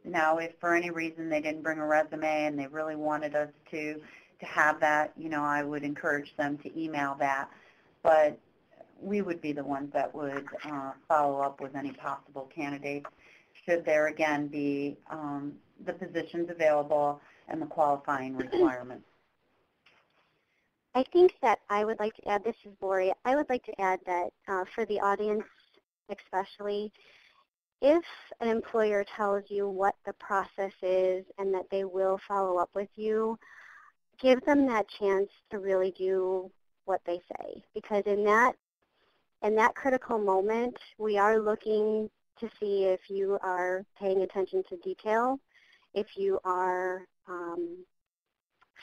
Now, if for any reason they didn't bring a resume and they really wanted us to have that, I would encourage them to email that. But we would be the ones that would follow up with any possible candidates, should there again be the positions available and the qualifying requirements. I think that I would like to add, this is Lori, I would like to add that for the audience especially, if an employer tells you what the process is and that they will follow up with you, give them that chance to really do what they say. Because in that critical moment, we are looking to see if you are paying attention to detail, if you are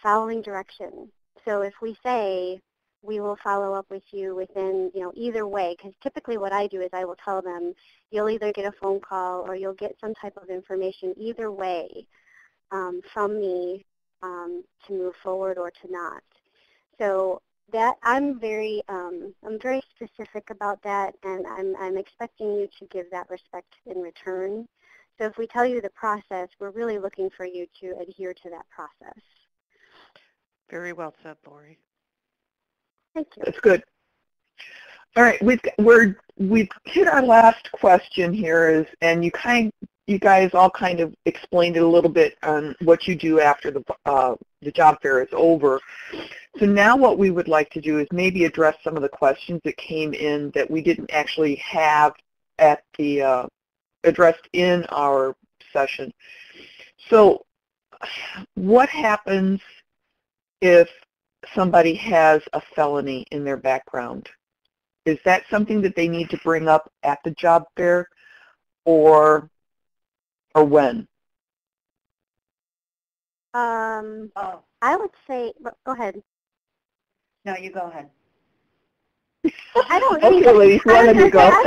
following direction. So if we say, we will follow up with you within, either way, because typically what I do is I will tell them, you'll either get a phone call or you'll get some type of information either way from me to move forward or to not. So that I'm very specific about that, and I'm expecting you to give that respect in return. So if we tell you the process, we're really looking for you to adhere to that process. Very well said, Lori. Thank you. That's good. All right, we've hit our last question here, and you guys all kind of explained it a little bit on what you do after the job fair is over. So now what we would like to do is maybe address some of the questions that came in that we didn't actually have at the addressed in our session. So what happens if somebody has a felony in their background? Is that something that they need to bring up at the job fair, or when? I would say, go ahead. No, you go ahead. I don't think okay, ladies, why don't you go? I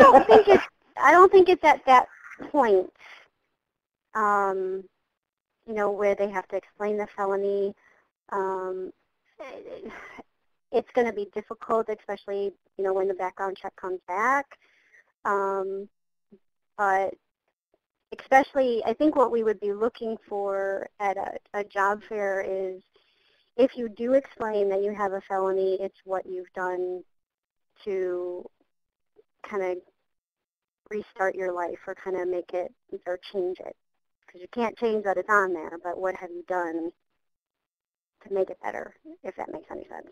don't think it's at that point, where they have to explain the felony. It's going to be difficult, especially, when the background check comes back. But especially, I think what we would be looking for at a job fair is, if you do explain that you have a felony, it's what you've done to kind of restart your life or kind of make it or change it. Because you can't change that it's on there, but what have you done to make it better, if that makes any sense.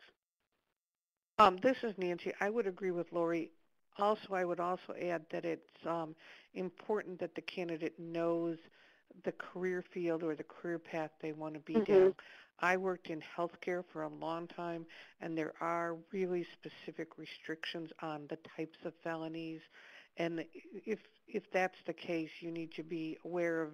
This is Nancy. I would agree with Lori. Also, I would also add that it's important that the candidate knows the career field or the career path they want to be down. I worked in healthcare for a long time, and there are really specific restrictions on the types of felonies. And if that's the case, you need to be aware of,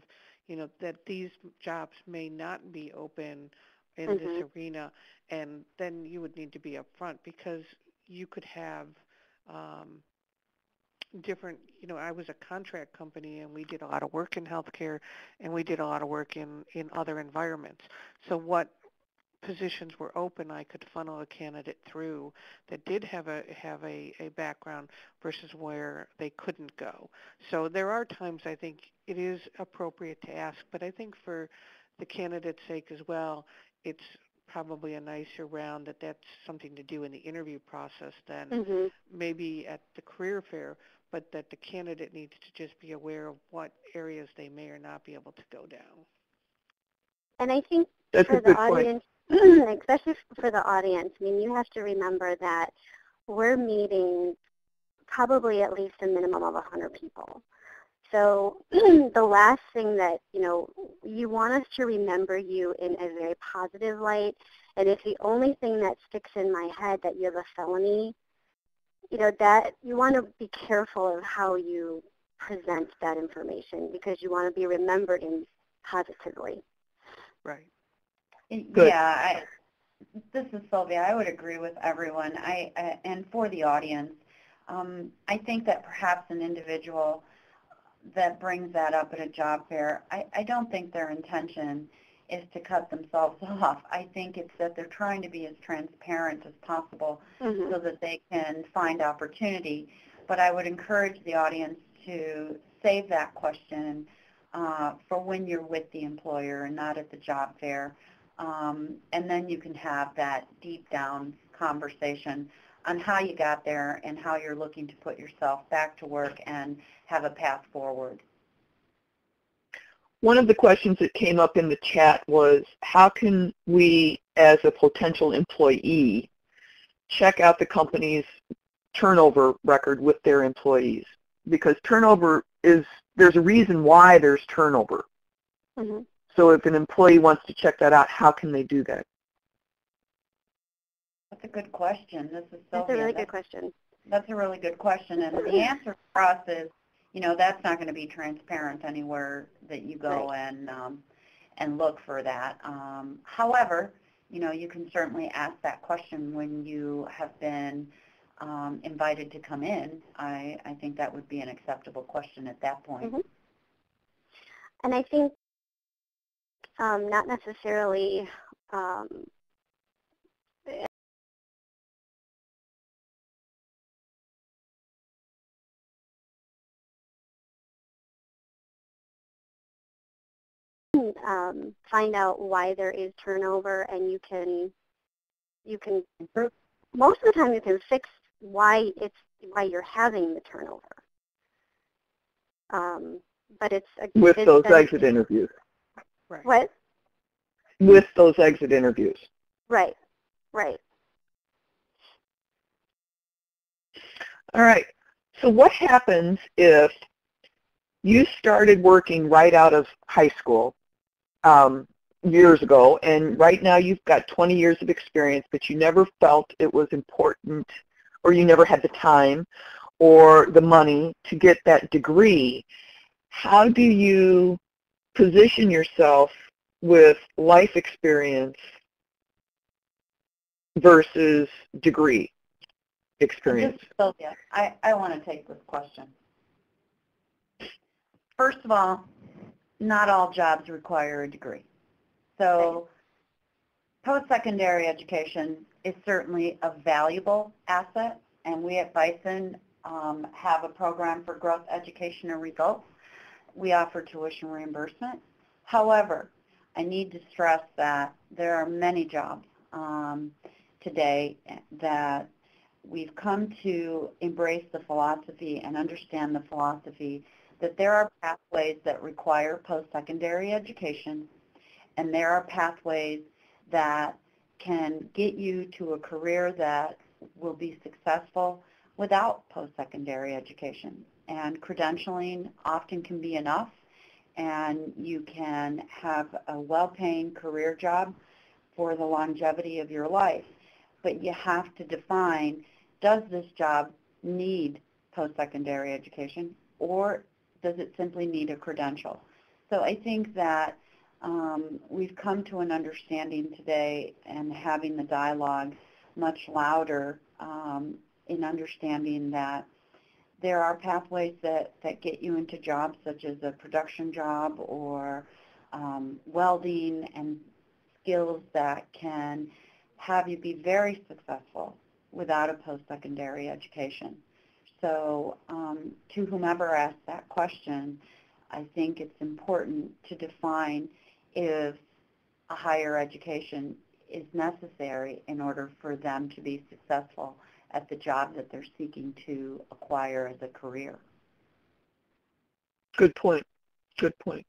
that these jobs may not be open in this arena, and then you would need to be upfront, because you could have different, I was a contract company, and we did a lot of work in healthcare, and we did a lot of work in other environments. So what positions were open, I could funnel a candidate through that did have a background versus where they couldn't go. So there are times I think it is appropriate to ask, but I think for the candidate's sake as well, it's probably a nicer round that's something to do in the interview process than maybe at the career fair, but that the candidate needs to just be aware of what areas they may or not be able to go down. And I think that's for the audience, especially for the audience, I mean, you have to remember that we're meeting probably at least a minimum of 100 people. So the last thing that, you want us to remember you in a very positive light. And if the only thing that sticks in my head that you have a felony, that you want to be careful of how you present that information, because you want to be remembered in positively. Right. Good. Yeah, this is Sylvia. I would agree with everyone. And for the audience, I think that perhaps an individual that brings that up at a job fair, I don't think their intention is to cut themselves off. I think it's that they're trying to be as transparent as possible so that they can find opportunity. But I would encourage the audience to save that question for when you're with the employer and not at the job fair. And then you can have that deep down conversation on how you got there and how you're looking to put yourself back to work and have a path forward. One of the questions that came up in the chat was, how can we, as a potential employee, check out the company's turnover record with their employees? Because turnover there's a reason why there's turnover. So if an employee wants to check that out, how can they do that? That's a good question. This is Sylvia. That's a really good question. That's a really good question. And the answer for us is, that's not going to be transparent anywhere that you go and look for that. However, you can certainly ask that question when you have been invited to come in. I think that would be an acceptable question at that point. And I think not necessarily find out why there is turnover, and you can most of the time you can fix why you're having the turnover. But it's with those exit interviews. Right. What? With those exit interviews. Right. Right. All right. So what happens if you started working right out of high school years ago, and right now you've got 20 years of experience, but you never felt it was important, or you never had the time or the money to get that degree? How do you position yourself with life experience versus degree experience? Sylvia, I want to take this question. First of all, not all jobs require a degree. So post-secondary education is certainly a valuable asset, and we at Bison have a program for growth education and results. We offer tuition reimbursement. However, I need to stress that there are many jobs today that we've come to embrace the philosophy and understand the philosophy that there are pathways that require post-secondary education, and there are pathways that can get you to a career that will be successful without post-secondary education. And credentialing often can be enough, and you can have a well-paying career job for the longevity of your life. But you have to define, does this job need post-secondary education, or does it simply need a credential? So I think that we've come to an understanding today, and having the dialogue much louder in understanding that there are pathways that get you into jobs such as a production job or welding, and skills that can have you be very successful without a post-secondary education. So to whomever asked that question, I think it's important to define if a higher education is necessary in order for them to be successful at the job that they're seeking to acquire as a career. Good point. Good point.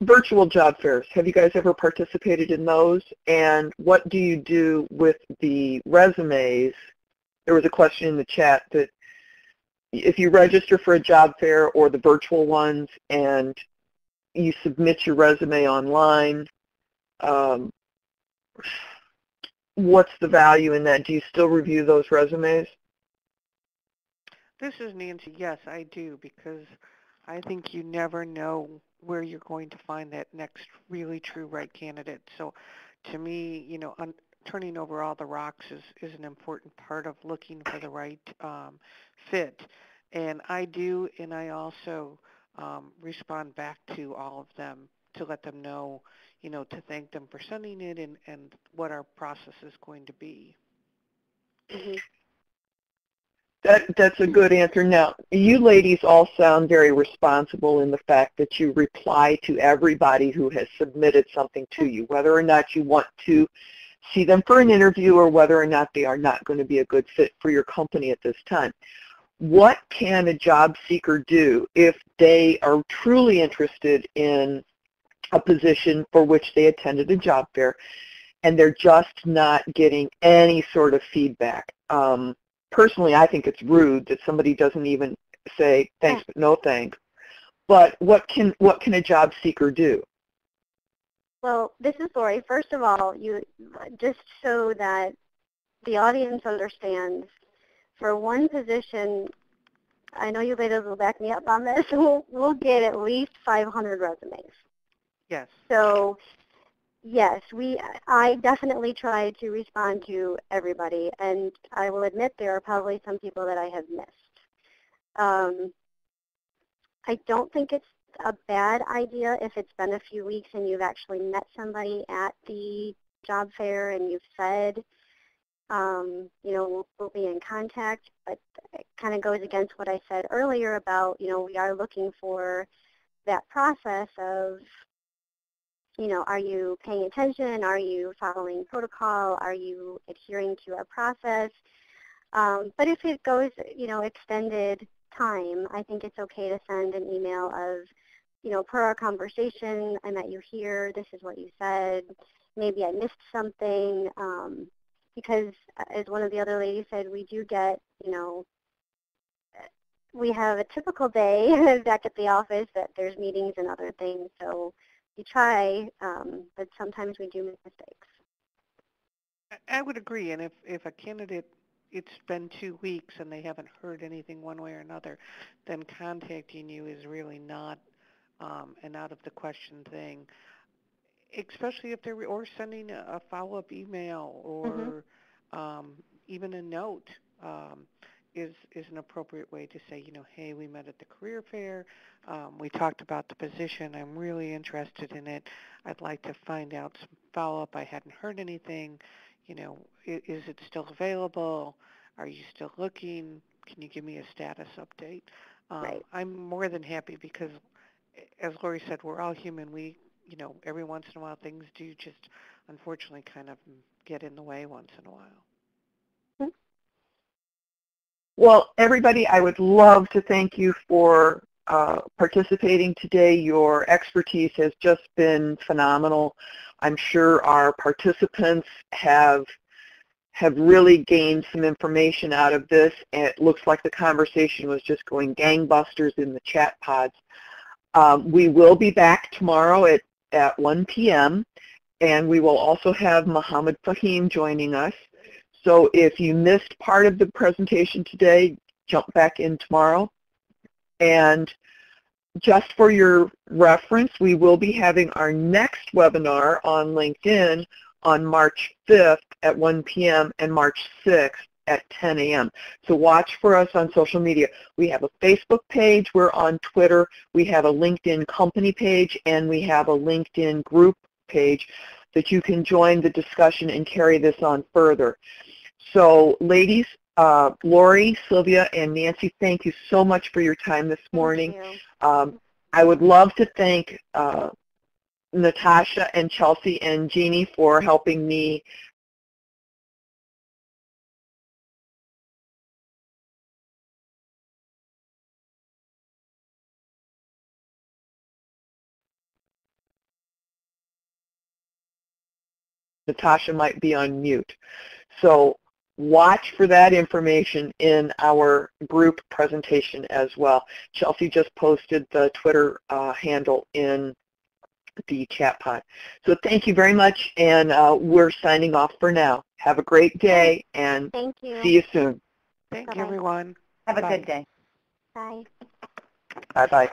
virtual job fairs. Have you guys ever participated in those? And what do you do with the resumes? There was a question in the chat that if you register for a job fair or the virtual ones and you submit your resume online, what's the value in that? Do you still review those resumes? This is Nancy. Yes, I do, because I think you never know where you're going to find that next really true right candidate. So to me, turning over all the rocks is an important part of looking for the right fit. And I do, and I also respond back to all of them to let them know, to thank them for sending it and what our process is going to be. Mm-hmm. That's a good answer. Now, you ladies all sound very responsible in the fact that you reply to everybody who has submitted something to you, whether or not you want to see them for an interview or whether or not they are not going to be a good fit for your company at this time. What can a job seeker do if they are truly interested in a position for which they attended a job fair and they're just not getting any sort of feedback? Personally, I think it's rude that somebody doesn't even say thanks but no thanks. But what can a job seeker do? Well, this is Lori. First of all, you just so that the audience understands, for one position, I know you ladies will back me up on this, we'll get at least 500 resumes. Yes. So yes, I definitely try to respond to everybody, and I will admit there are probably some people that I have missed. I don't think it's a bad idea if it's been a few weeks and you've actually met somebody at the job fair and you've said, we'll be in contact, but it kind of goes against what I said earlier about, we are looking for that process of, are you paying attention? Are you following protocol? Are you adhering to our process? But if it goes, extended time, I think it's okay to send an email of, per our conversation, I met you here, this is what you said, maybe I missed something, because as one of the other ladies said, we do get, we have a typical day back at the office that there's meetings and other things, so you try, but sometimes we do make mistakes. I would agree, and if a candidate, it's been 2 weeks and they haven't heard anything one way or another, then contacting you is really not an out-of-the-question thing, especially if they're, or sending a follow-up email or even a note is an appropriate way to say, hey, we met at the career fair, we talked about the position, I'm really interested in it, I'd like to find out some follow-up, I hadn't heard anything, is it still available, are you still looking, can you give me a status update? Right. I'm more than happy because, as Lori said, we're all human. We, every once in a while things do just unfortunately kind of get in the way once in a while. Well, everybody, I would love to thank you for participating today. Your expertise has just been phenomenal. I'm sure our participants have really gained some information out of this, and it looks like the conversation was just going gangbusters in the chat pods. We will be back tomorrow at 1 p.m., and we will also have Mohammed Fahim joining us. So if you missed part of the presentation today, jump back in tomorrow. And just for your reference, we will be having our next webinar on LinkedIn on March 5th at 1 p.m. and March 6th at 10 a.m. So watch for us on social media. We have a Facebook page, we're on Twitter, we have a LinkedIn company page, and we have a LinkedIn group page that you can join the discussion and carry this on further. So ladies, Lori, Sylvia, and Nancy, thank you so much for your time this morning. I would love to thank Natasha and Chelsea and Jeannie for helping me Natasha might be on mute. So watch for that information in our group presentation as well. Chelsea just posted the Twitter handle in the chat pod. So thank you very much, and we're signing off for now. Have a great day, and Thank you. see you soon. Thank Bye-bye. you, everyone. Have a Bye. good day. Bye. Bye-bye.